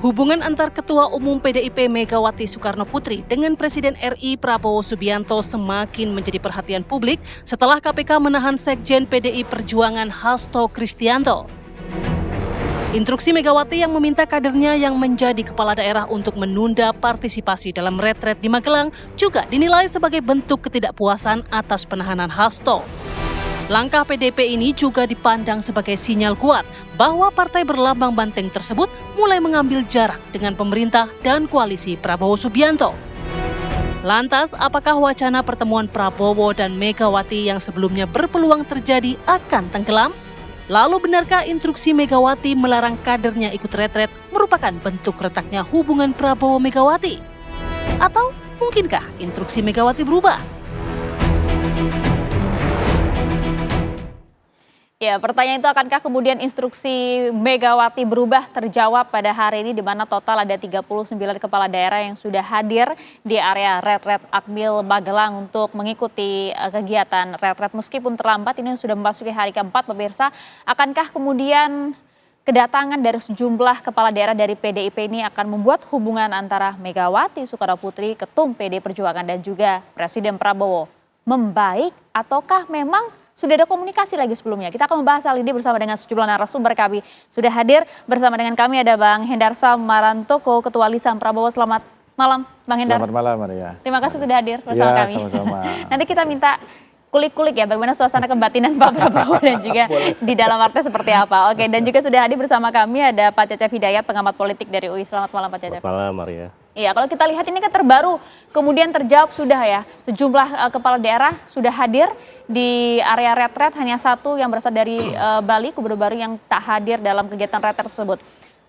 Hubungan antar Ketua Umum PDIP Megawati Soekarnoputri dengan Presiden RI Prabowo Subianto semakin menjadi perhatian publik setelah KPK menahan Sekjen PDI Perjuangan Hasto Kristianto. Instruksi Megawati yang meminta kadernya yang menjadi kepala daerah untuk menunda partisipasi dalam retret di Magelang juga dinilai sebagai bentuk ketidakpuasan atas penahanan Hasto. Langkah PDIP ini juga dipandang sebagai sinyal kuat bahwa partai berlambang banteng tersebut mulai mengambil jarak dengan pemerintah dan koalisi Prabowo Subianto. Lantas, apakah wacana pertemuan Prabowo dan Megawati yang sebelumnya berpeluang terjadi akan tenggelam? Lalu benarkah instruksi Megawati melarang kadernya ikut retret merupakan bentuk retaknya hubungan Prabowo-Megawati? Atau mungkinkah instruksi Megawati berubah? Ya, pertanyaan itu akankah kemudian instruksi Megawati berubah terjawab pada hari ini di mana total ada 39 kepala daerah yang sudah hadir di area retret Akmil Magelang untuk mengikuti kegiatan retret meskipun terlambat ini sudah memasuki hari keempat pemirsa. Akankah kemudian kedatangan dari sejumlah kepala daerah dari PDIP ini akan membuat hubungan antara Megawati Soekarnoputri, Ketum PD Perjuangan dan juga Presiden Prabowo membaik ataukah memang sudah ada komunikasi lagi sebelumnya? Kita akan membahas hal ini bersama dengan sejumlah narasumber kami. Sudah hadir bersama dengan kami ada Bang Hendarsa Marantoko, Ketua Lisan Prabowo. Selamat malam Bang Hendar. Selamat malam Maria. Terima kasih sudah hadir bersama kami. Sama-sama. Nanti kita minta kulik-kulik ya bagaimana suasana kebatinan Pak Prabowo dan juga di dalam partai seperti apa. Oke, dan juga sudah hadir bersama kami ada Pak Cecep Hidayat, pengamat politik dari UI. Selamat malam Pak Cecep. Selamat malam Maria. Iya, kalau kita lihat ini kan terbaru kemudian terjawab sudah ya. Sejumlah kepala daerah sudah hadir di area retret, hanya satu yang berasal dari Bali, Gubernur baru yang tak hadir dalam kegiatan retret tersebut.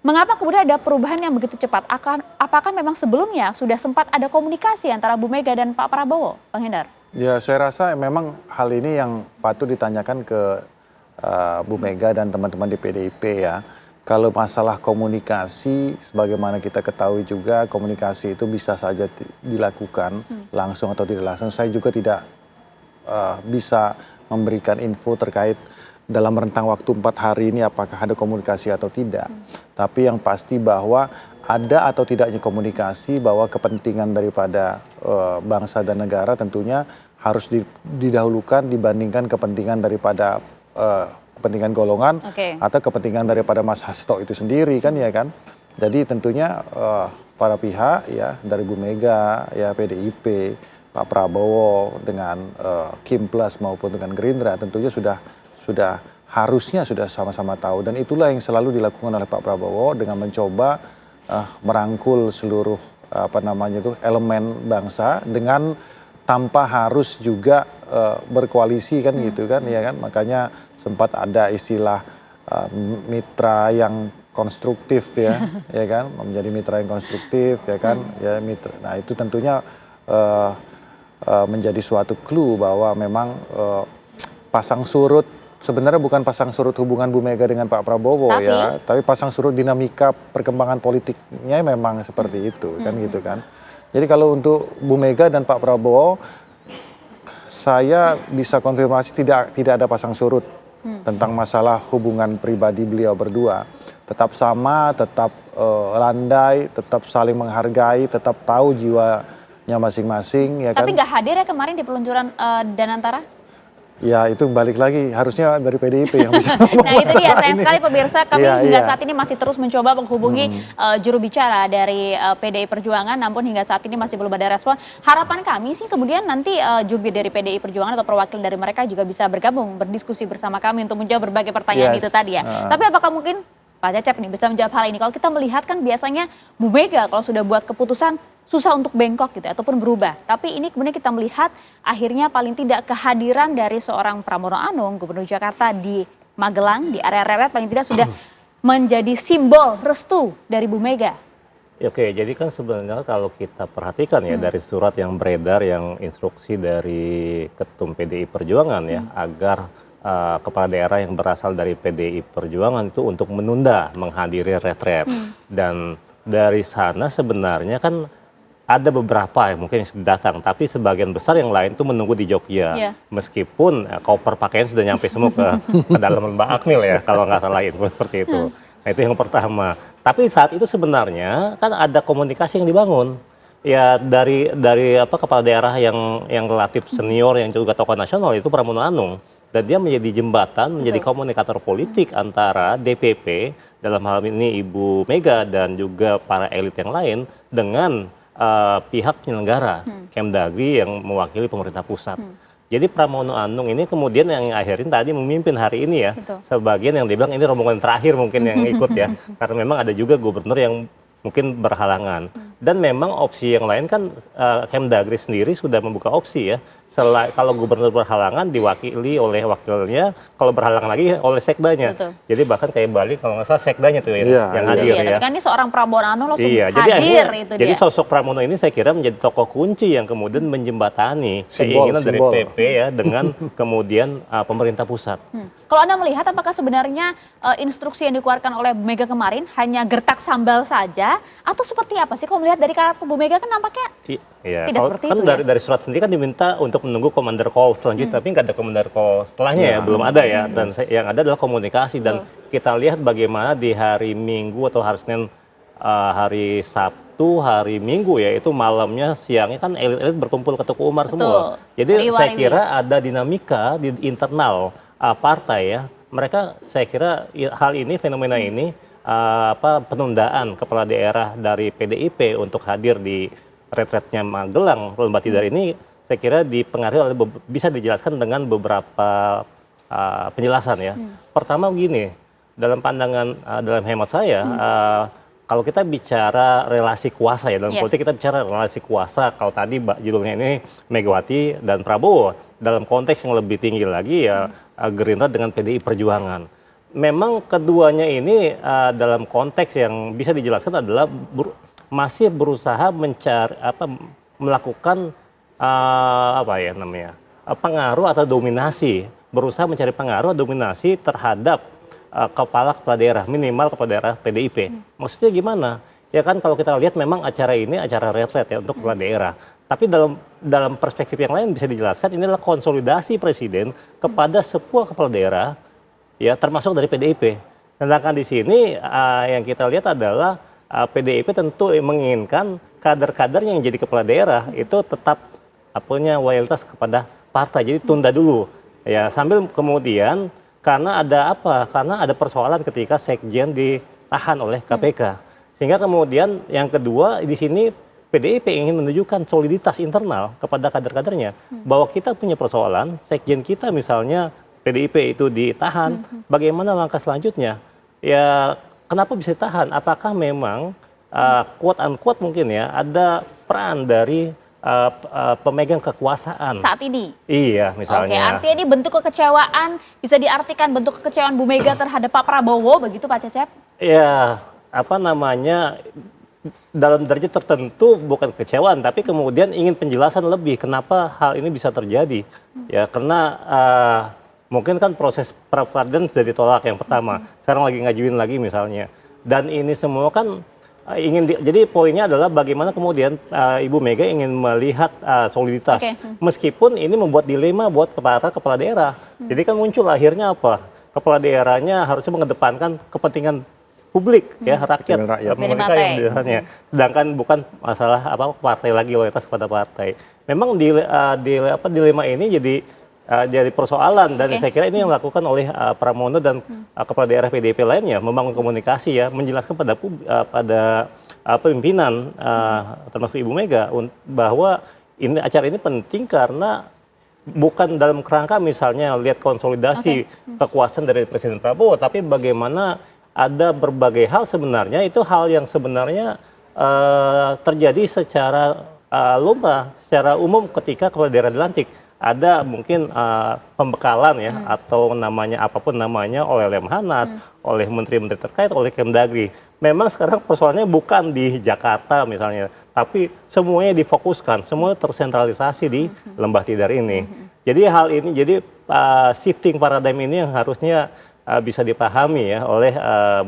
Mengapa kemudian ada perubahan yang begitu cepat? Apakah memang sebelumnya sudah sempat ada komunikasi antara Bu Mega dan Pak Prabowo, Bang Hendar? Ya, saya rasa memang hal ini yang patut ditanyakan ke Bu Mega dan teman-teman di PDIP ya. Kalau masalah komunikasi, sebagaimana kita ketahui juga komunikasi itu bisa saja dilakukan langsung atau tidak langsung. Saya juga tidak bisa memberikan info terkait dalam rentang waktu 4 hari ini apakah ada komunikasi atau tidak. Tapi yang pasti bahwa ada atau tidaknya komunikasi bahwa kepentingan daripada bangsa dan negara tentunya harus didahulukan dibandingkan kepentingan daripada kepentingan golongan atau kepentingan daripada Mas Hasto itu sendiri kan ya kan. Jadi tentunya para pihak ya dari Bu Mega ya PDIP, Pak Prabowo dengan Kim Plus maupun dengan Gerindra tentunya sudah harusnya sudah sama-sama tahu dan itulah yang selalu dilakukan oleh Pak Prabowo dengan mencoba merangkul seluruh elemen bangsa dengan tanpa harus juga berkoalisi kan gitu kan ya kan, makanya sempat ada istilah mitra yang konstruktif ya ya kan, menjadi mitra yang konstruktif ya kan ya mitra. Nah itu tentunya menjadi suatu clue bahwa memang pasang surut sebenarnya bukan pasang surut hubungan Bu Mega dengan Pak Prabowo tapi pasang surut dinamika perkembangan politiknya memang seperti itu kan gitu kan. Jadi kalau untuk Bu Mega dan Pak Prabowo saya bisa konfirmasi tidak ada pasang surut tentang masalah hubungan pribadi beliau berdua. Tetap sama, tetap landai, tetap saling menghargai, tetap tahu jiwanya masing-masing ya kan. Tapi nggak hadir ya kemarin di peluncuran Danantara? Ya itu balik lagi harusnya dari PDIP yang bisa Nah itu dia sayang sekali pemirsa kami hingga saat ini masih terus mencoba menghubungi juru bicara dari PDI Perjuangan namun hingga saat ini masih belum ada respon. Harapan kami sih kemudian nanti jubir dari PDI Perjuangan atau perwakilan dari mereka juga bisa bergabung berdiskusi bersama kami untuk menjawab berbagai pertanyaan itu tadi ya. Tapi apakah mungkin Pak Cecep nih bisa menjawab hal ini? Kalau kita melihat kan biasanya Bu Mega kalau sudah buat keputusan susah untuk bengkok gitu ataupun berubah. Tapi ini kemudian kita melihat akhirnya paling tidak kehadiran dari seorang Pramono Anung, Gubernur Jakarta di Magelang, di area retret paling tidak sudah menjadi simbol restu dari Bu Mega. Oke, jadi kan sebenarnya kalau kita perhatikan ya dari surat yang beredar yang instruksi dari Ketum PDI Perjuangan ya agar kepala daerah yang berasal dari PDI Perjuangan itu untuk menunda menghadiri retret. Dan dari sana sebenarnya kan ada beberapa yang mungkin sudah datang, tapi sebagian besar yang lain tuh menunggu di Jogja. Meskipun koper pakaian sudah nyampe semua ke dalam Mbak Akmil ya, kalau nggak salah itu seperti itu. Nah, itu yang pertama. Tapi saat itu sebenarnya kan ada komunikasi yang dibangun. Ya dari kepala daerah yang relatif senior yang juga tokoh nasional itu Pramono Anung, dan dia menjadi jembatan, menjadi komunikator politik antara DPP dalam hal ini Ibu Mega dan juga para elit yang lain dengan pihak penyelenggara Kemdagri yang mewakili pemerintah pusat. Jadi Pramono Anung ini kemudian yang akhirin tadi memimpin hari ini ya. Gitu. Sebagian yang dibilang ini rombongan terakhir mungkin yang ikut ya. Karena memang ada juga gubernur yang mungkin berhalangan. Dan memang opsi yang lain kan Kemdagri sendiri sudah membuka opsi ya. Kalau gubernur berhalangan diwakili oleh wakilnya, kalau berhalangan lagi oleh sekdanya. Betul. Jadi bahkan kayak Bali kalau nggak salah sekdanya tuh ya, yang hadir ya. Tapi kan ini seorang Pramono Anung langsung Iya, hadir itu jadi dia. sosok Pramono ini saya kira menjadi tokoh kunci yang kemudian menjembatani keinginan dari simbol. PP ya dengan kemudian pemerintah pusat. Kalau Anda melihat apakah sebenarnya instruksi yang dikeluarkan oleh Bu Mega kemarin hanya gertak sambal saja atau seperti apa sih? Kalau melihat dari karakter Bu Mega kan nampaknya Iya, tidak seperti kan itu ya? dari surat sendiri kan diminta untuk menunggu commander call selanjutnya, tapi nggak ada commander call setelahnya ya, belum ada ya. Dan yang ada adalah komunikasi dan kita lihat bagaimana di hari Minggu atau hari Senin, hari Sabtu, hari Minggu ya, itu malamnya, siangnya kan elit-elit berkumpul ke Tuku Umar semua. Jadi saya kira ada dinamika di internal partai ya. Mereka saya kira hal ini, fenomena ini, penundaan kepala daerah dari PDIP untuk hadir di retretnya Magelang, Lembah Tidar ini saya kira dipengaruhi oleh bisa dijelaskan dengan beberapa penjelasan ya. Pertama begini, dalam pandangan, dalam hemat saya, kalau kita bicara relasi kuasa ya, dalam politik kita bicara relasi kuasa, kalau tadi judulnya ini Megawati dan Prabowo, dalam konteks yang lebih tinggi lagi ya Gerindra dengan PDI Perjuangan. Memang keduanya ini dalam konteks yang bisa dijelaskan adalah masih berusaha mencari melakukan pengaruh atau dominasi, berusaha mencari pengaruh dominasi terhadap kepala daerah, minimal kepala daerah PDIP. Maksudnya gimana? Ya kan kalau kita lihat memang acara ini acara retret ya untuk kepala daerah. Tapi dalam perspektif yang lain bisa dijelaskan ini adalah konsolidasi presiden kepada sebuah kepala daerah ya termasuk dari PDIP. Sedangkan di sini yang kita lihat adalah PDIP tentu menginginkan kader-kader yang jadi kepala daerah itu tetap punya loyalitas kepada partai. Jadi tunda dulu ya, sambil kemudian karena ada persoalan ketika sekjen ditahan oleh KPK. Sehingga kemudian yang kedua di sini PDIP ingin menunjukkan soliditas internal kepada kader-kadernya bahwa kita punya persoalan, sekjen kita misalnya PDIP itu ditahan, bagaimana langkah selanjutnya? Ya kenapa bisa ditahan? Apakah memang quote unquote mungkin ya ada peran dari pemegang kekuasaan saat ini? Iya, misalnya. Oke, artinya ini bentuk kekecewaan, bisa diartikan bentuk kekecewaan Bu Mega terhadap Pak Prabowo, begitu Pak Cecep? Ya, dalam derajat tertentu bukan kekecewaan, tapi kemudian ingin penjelasan lebih kenapa hal ini bisa terjadi. Ya, karena mungkin kan proses pra-peradilan sudah ditolak yang pertama, sekarang lagi ngajuin lagi misalnya. Dan ini semua kan jadi poinnya adalah bagaimana kemudian Ibu Mega ingin melihat soliditas. Meskipun ini membuat dilema buat kepala daerah. Jadi kan muncul akhirnya kepala daerahnya harusnya mengedepankan kepentingan publik ya, rakyat mereka yang daerahnya. Sedangkan bukan masalah partai lagi, loyalitas kepada partai. Memang dilema ini jadi persoalan dan saya kira ini yang dilakukan oleh Pramono dan kepala daerah PDIP lainnya, membangun komunikasi ya, menjelaskan pada pimpinan termasuk Ibu Mega bahwa acara ini penting karena bukan dalam kerangka misalnya lihat konsolidasi kekuasaan dari Presiden Prabowo, tapi bagaimana ada berbagai hal sebenarnya, itu hal yang sebenarnya terjadi secara lumrah, secara umum ketika kepala daerah dilantik. Ada mungkin pembekalan ya atau apapun namanya oleh Lemhanas, oleh menteri-menteri terkait, oleh Kemdagri. Memang sekarang persoalannya bukan di Jakarta misalnya, tapi semuanya difokuskan, semua tersentralisasi di Lembah Tidar ini. Jadi hal ini, shifting paradigm ini yang harusnya bisa dipahami ya oleh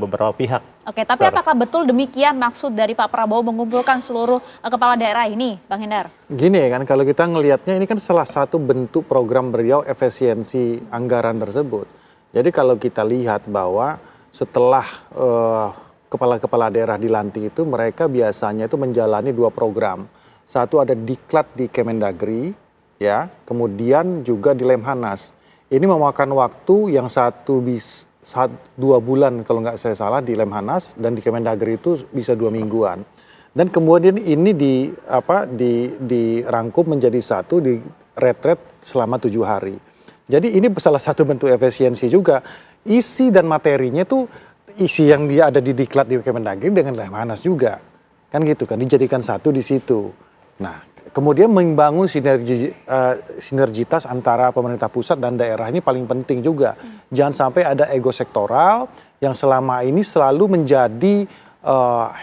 beberapa pihak. Oke, tapi apakah betul demikian maksud dari Pak Prabowo mengumpulkan seluruh kepala daerah ini, Bang Hendar? Gini ya kan, kalau kita ngelihatnya ini kan salah satu bentuk program beliau efisiensi anggaran tersebut. Jadi kalau kita lihat bahwa setelah kepala-kepala daerah dilantik itu mereka biasanya itu menjalani 2 program. Satu ada diklat di Kemendagri, ya, kemudian juga di Lemhanas. Ini memakan waktu yang 2 bulan kalau nggak saya salah di Lemhanas, dan di Kemendagri itu bisa 2 mingguan. Dan kemudian ini dirangkum menjadi satu di retret selama 7 hari. Jadi ini salah satu bentuk efisiensi juga. Isi dan materinya tuh isi yang dia ada di diklat di Kemendagri dengan Lemhanas juga. Kan gitu kan, dijadikan satu di situ. Nah, kemudian membangun sinergitas antara pemerintah pusat dan daerah ini paling penting juga. Jangan sampai ada ego sektoral yang selama ini selalu menjadi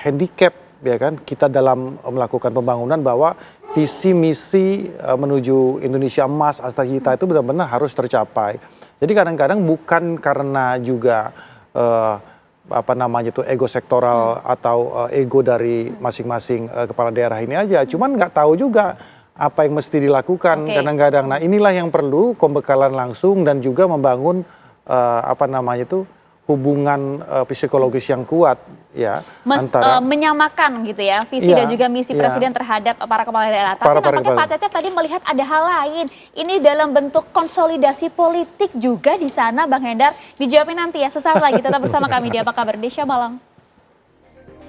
handicap, ya kan, kita dalam melakukan pembangunan, bahwa visi misi menuju Indonesia emas cita itu benar-benar harus tercapai. Jadi kadang-kadang bukan karena juga ego sektoral atau ego dari masing-masing kepala daerah ini aja, cuman nggak tahu juga apa yang mesti dilakukan kadang-kadang. Nah, inilah yang perlu pembekalan langsung dan juga membangun hubungan psikologis yang kuat, ya, antara menyamakan gitu ya visi dan juga misi presiden terhadap para kepala daerah. Tapi nampaknya Pak Cecep tadi melihat ada hal lain. Ini dalam bentuk konsolidasi politik juga di sana, Bang Hendar. Dijawabin nanti ya, sesaat lagi. Tetap bersama kami di Apa Kabar Indonesia Malam.